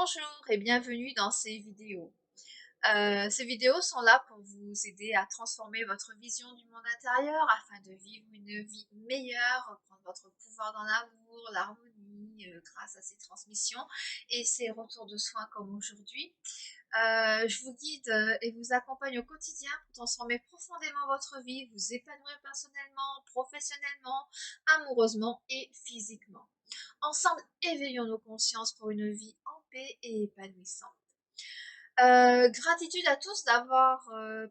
Bonjour et bienvenue dans ces vidéos. Ces vidéos sont là pour vous aider à transformer votre vision du monde intérieur afin de vivre une vie meilleure, prendre votre pouvoir dans l'amour, l'harmonie grâce à ces transmissions et ces retours de soins comme aujourd'hui. Je vous guide et vous accompagne au quotidien pour transformer profondément votre vie, vous épanouir personnellement, professionnellement, amoureusement et physiquement. Ensemble, éveillons nos consciences pour une vie en paix et épanouissante. Gratitude à tous d'avoir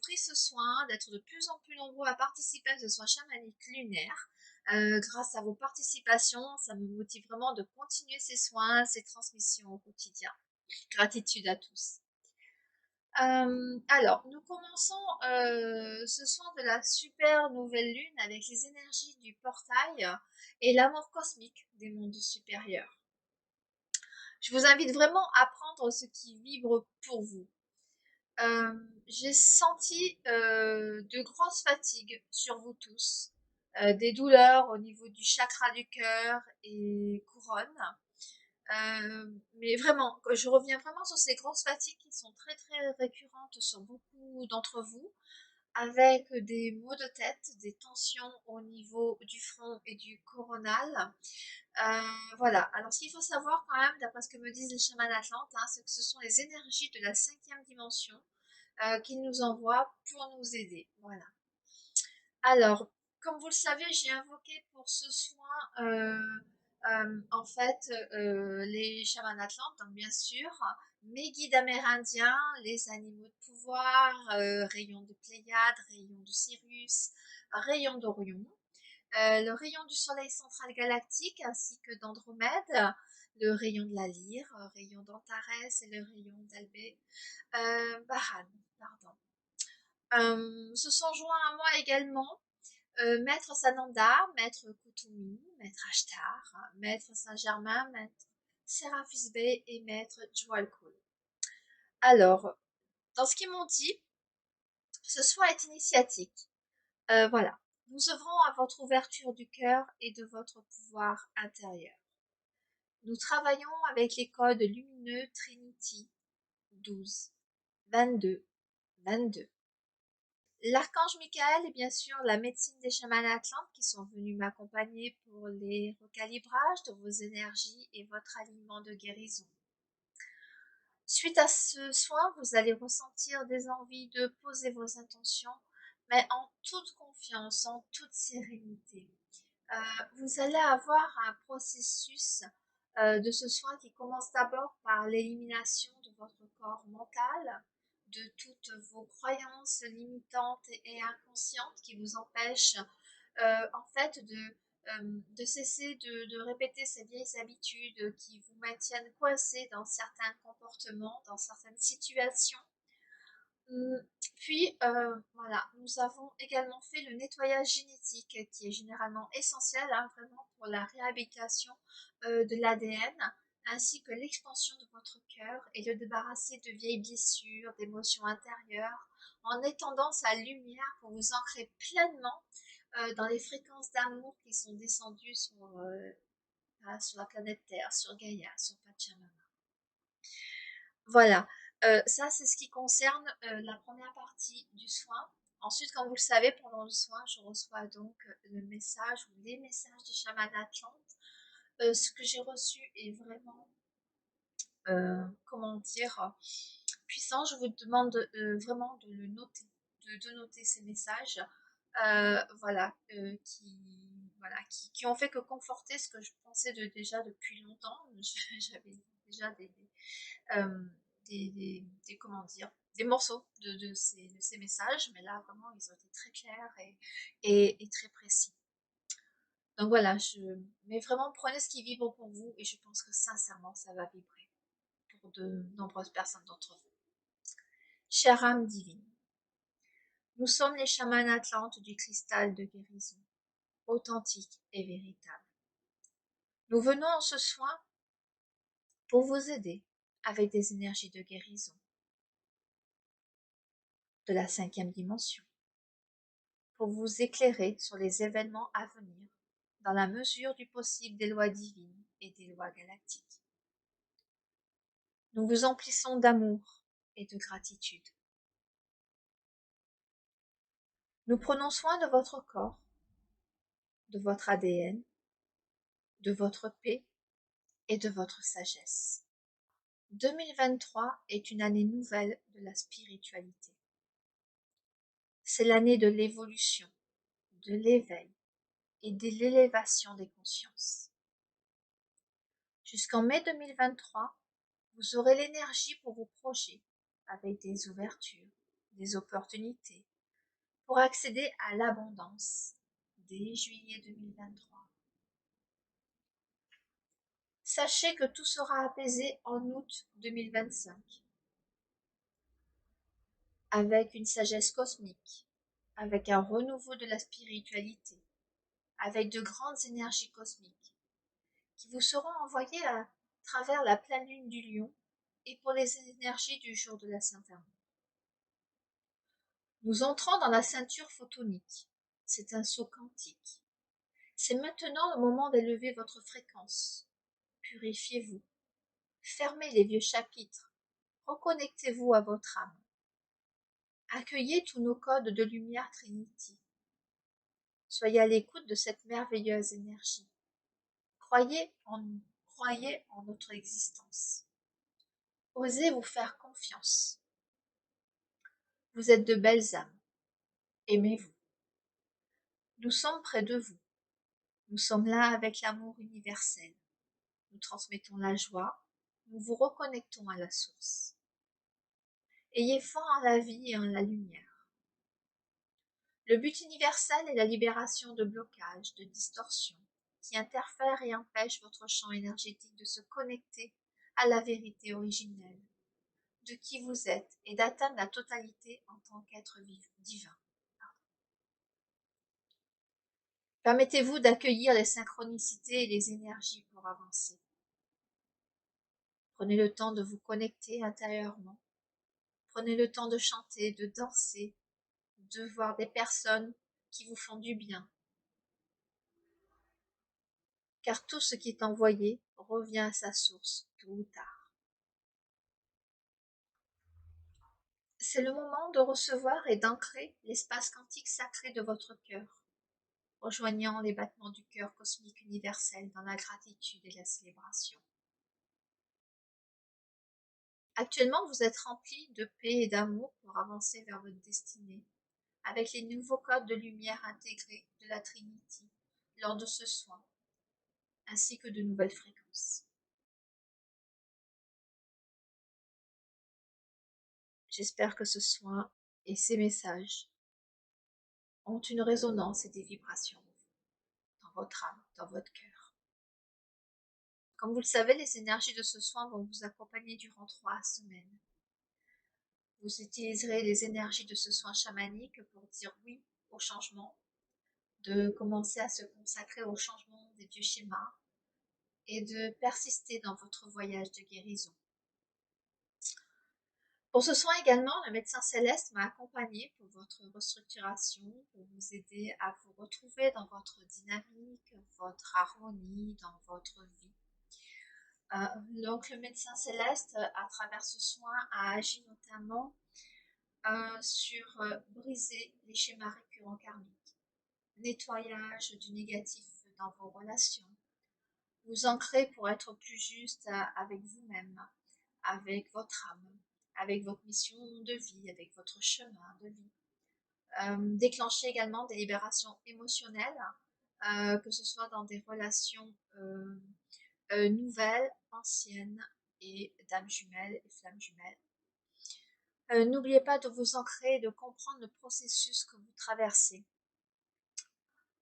pris ce soin, d'être de plus en plus nombreux à participer à ce soin chamanique lunaire. Grâce à vos participations, ça me motive vraiment de continuer ces soins, ces transmissions au quotidien. Gratitude à tous. Alors, nous commençons ce soir de la super nouvelle lune avec les énergies du portail et l'amour cosmique des mondes supérieurs. Je vous invite vraiment à prendre ce qui vibre pour vous. J'ai senti de grosses fatigues sur vous tous, des douleurs au niveau du chakra du cœur et couronne. Mais vraiment, je reviens vraiment sur ces grosses fatigues qui sont très très récurrentes sur beaucoup d'entre vous, avec des maux de tête, des tensions au niveau du front et du coronal. Voilà, alors ce qu'il faut savoir quand même, d'après ce que me disent les chamans atlantes, hein, c'est que ce sont les énergies de la cinquième dimension qu'ils nous envoient pour nous aider. Voilà. Alors, comme vous le savez, j'ai invoqué pour ce soin en fait les chamans atlantes, donc bien sûr, mes guides amérindiens, les animaux de pouvoir, rayons de Pléiade, rayons de Sirius, rayons d'Orion, le rayon du soleil central galactique ainsi que d'Andromède, le rayon de la lyre, rayon d'Antares et le rayon d'Albé, Bahan, pardon. Se sont joints à moi également Maître Sananda, Maître Kutumi, Maître Ashtar, Maître Saint-Germain, Maître Séraphis Bey et Maître Joalcool. Alors, dans ce qu'ils m'ont dit, ce soin est initiatique. Voilà. Nous œuvrons à votre ouverture du cœur et de votre pouvoir intérieur. Nous travaillons avec les codes lumineux Trinity 12, 22, 22. L'archange Michael et bien sûr la médecine des chamans atlantes qui sont venus m'accompagner pour les recalibrages de vos énergies et votre alignement de guérison. Suite à ce soin, vous allez ressentir des envies de poser vos intentions, mais en toute confiance, en toute sérénité. Vous allez avoir un processus de ce soin qui commence d'abord par l'élimination de votre corps mental, de toutes vos croyances limitantes et inconscientes qui vous empêchent en fait de cesser de répéter ces vieilles habitudes qui vous maintiennent coincés dans certains comportements, dans certaines situations. Puis, voilà, nous avons également fait le nettoyage génétique qui est généralement essentiel hein, vraiment pour la réhabilitation de l'ADN ainsi que l'expansion de votre cœur et le débarrasser de vieilles blessures, d'émotions intérieures en étendant sa lumière pour vous ancrer pleinement dans les fréquences d'amour qui sont descendues sur la planète Terre, sur Gaïa, sur Pachamama. Voilà, ça c'est ce qui concerne la première partie du soin. Ensuite, comme vous le savez, pendant le soin, je reçois donc le message ou les messages du chaman Atlante. Ce que j'ai reçu est vraiment, comment dire, puissant. Je vous demande vraiment de le noter, de noter ces messages, voilà, qui ont fait que conforter ce que je pensais déjà depuis longtemps. J'avais déjà euh, comment dire, des morceaux de ces messages, mais là vraiment ils ont été très clairs et très précis. Donc voilà, mais vraiment prenez ce qui vibre pour vous et je pense que sincèrement ça va vibrer pour de nombreuses personnes d'entre vous. Chère âme divine, nous sommes les chamans atlantes du cristal de guérison, authentique et véritable. Nous venons en ce soin pour vous aider avec des énergies de guérison de la cinquième dimension, pour vous éclairer sur les événements à venir, dans la mesure du possible des lois divines et des lois galactiques. Nous vous emplissons d'amour et de gratitude. Nous prenons soin de votre corps, de votre ADN, de votre paix et de votre sagesse. 2023 est une année nouvelle de la spiritualité. C'est l'année de l'évolution, de l'éveil et de l'élévation des consciences. Jusqu'en mai 2023, vous aurez l'énergie pour vos projets avec des ouvertures, des opportunités pour accéder à l'abondance dès juillet 2023. Sachez que tout sera apaisé en août 2025 avec une sagesse cosmique, avec un renouveau de la spiritualité, avec de grandes énergies cosmiques qui vous seront envoyées à travers la pleine lune du lion et pour les énergies du jour de la Sainte-Armée. Nous entrons dans la ceinture photonique. C'est un saut quantique. C'est maintenant le moment d'élever votre fréquence. Purifiez-vous. Fermez les vieux chapitres. Reconnectez-vous à votre âme. Accueillez tous nos codes de lumière Trinity. Soyez à l'écoute de cette merveilleuse énergie. Croyez en nous, croyez en notre existence. Osez vous faire confiance. Vous êtes de belles âmes. Aimez-vous. Nous sommes près de vous. Nous sommes là avec l'amour universel. Nous transmettons la joie. Nous vous reconnectons à la source. Ayez foi en la vie et en la lumière. Le but universel est la libération de blocages, de distorsions, qui interfèrent et empêchent votre champ énergétique de se connecter à la vérité originelle de qui vous êtes et d'atteindre la totalité en tant qu'être divin. Permettez-vous d'accueillir les synchronicités et les énergies pour avancer. Prenez le temps de vous connecter intérieurement. Prenez le temps de chanter, de danser, de voir des personnes qui vous font du bien. Car tout ce qui est envoyé revient à sa source, tôt ou tard. C'est le moment de recevoir et d'ancrer l'espace quantique sacré de votre cœur, rejoignant les battements du cœur cosmique universel dans la gratitude et la célébration. Actuellement, vous êtes rempli de paix et d'amour pour avancer vers votre destinée, avec les nouveaux codes de lumière intégrés de la Trinity lors de ce soin, ainsi que de nouvelles fréquences. J'espère que ce soin et ces messages ont une résonance et des vibrations dans votre âme, dans votre cœur. Comme vous le savez, les énergies de ce soin vont vous accompagner durant 3 semaines. Vous utiliserez les énergies de ce soin chamanique pour dire oui au changement, de commencer à se consacrer au changement des vieux schémas et de persister dans votre voyage de guérison. Pour ce soin également, le médecin céleste m'a accompagné pour votre restructuration, pour vous aider à vous retrouver dans votre dynamique, votre harmonie, dans votre vie. Donc le médecin céleste, à travers ce soin, a agi notamment sur briser les schémas récurrents karmiques, nettoyage du négatif dans vos relations, vous ancrer pour être plus juste avec vous-même, avec votre âme, avec votre mission de vie, avec votre chemin de vie. Déclencher également des libérations émotionnelles, que ce soit dans des relations nouvelles, anciennes et d'âmes jumelles et flammes jumelles. N'oubliez pas de vous ancrer et de comprendre le processus que vous traversez.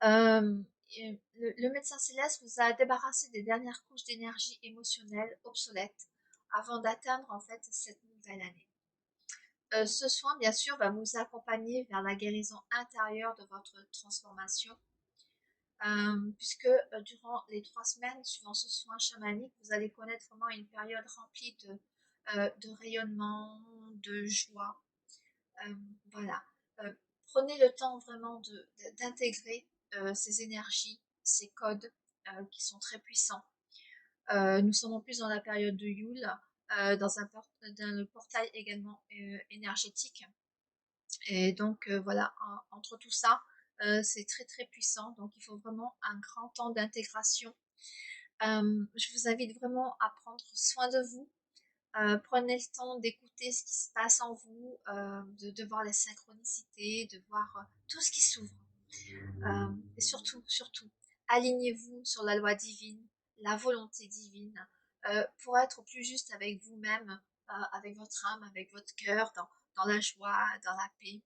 Le médecin céleste vous a débarrassé des dernières couches d'énergie émotionnelle obsolètes avant d'atteindre en fait cette nouvelle année. Ce soin, bien sûr, va vous accompagner vers la guérison intérieure de votre transformation, puisque durant les 3 semaines suivant ce soin chamanique, vous allez connaître vraiment une période remplie de rayonnement, de joie. Voilà. Prenez le temps vraiment d'intégrer ces énergies, ces codes qui sont très puissants. Nous sommes en plus dans la période de Yule, dans le portail également énergétique. Et donc voilà, entre tout ça, c'est très très puissant. Donc il faut vraiment un grand temps d'intégration. Je vous invite vraiment à prendre soin de vous. Prenez le temps d'écouter ce qui se passe en vous, de voir la synchronicité, de voir tout ce qui s'ouvre. Et surtout, surtout, alignez-vous sur la loi divine, la volonté divine, pour être au plus juste avec vous-même, avec votre âme, avec votre cœur, dans la joie, dans la paix.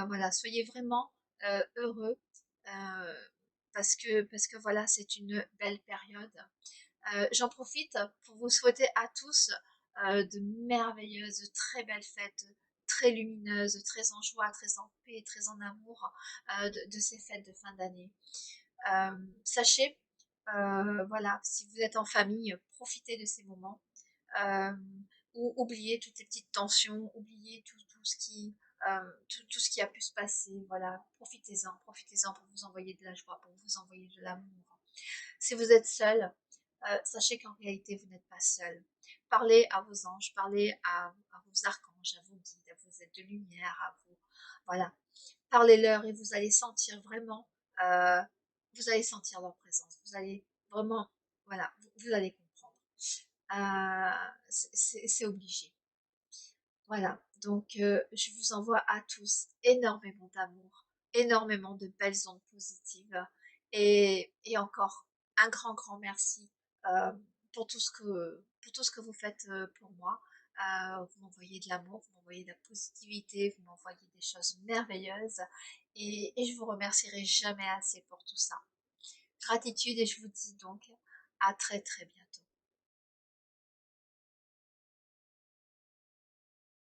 Voilà, soyez vraiment heureux, euh, parce que voilà, c'est une belle période. J'en profite pour vous souhaiter à tous de merveilleuses, de très belles fêtes, très lumineuses, très en joie, très en paix, très en amour de ces fêtes de fin d'année. Sachez, voilà, si vous êtes en famille, profitez de ces moments. Euh, ou oubliez toutes ces petites tensions, oubliez tout ce qui, tout ce qui a pu se passer. Voilà, profitez-en, profitez-en pour vous envoyer de la joie, pour vous envoyer de l'amour. Si vous êtes seul, sachez qu'en réalité, vous n'êtes pas seul. Parlez à vos anges, parlez à vos archanges, à vos guides, à vos aides de lumière, à vos... Voilà. Parlez-leur et vous allez sentir vraiment, euh, vous allez sentir leur présence. Vous allez vraiment, voilà, vous allez comprendre. C'est obligé. Voilà, donc je vous envoie à tous énormément d'amour, énormément de belles ondes positives et encore un grand, grand merci euh, pour tout ce que vous faites pour moi. Vous m'envoyez de l'amour, vous m'envoyez de la positivité, vous m'envoyez des choses merveilleuses et je vous remercierai jamais assez pour tout ça. Gratitude et je vous dis donc à très très bientôt.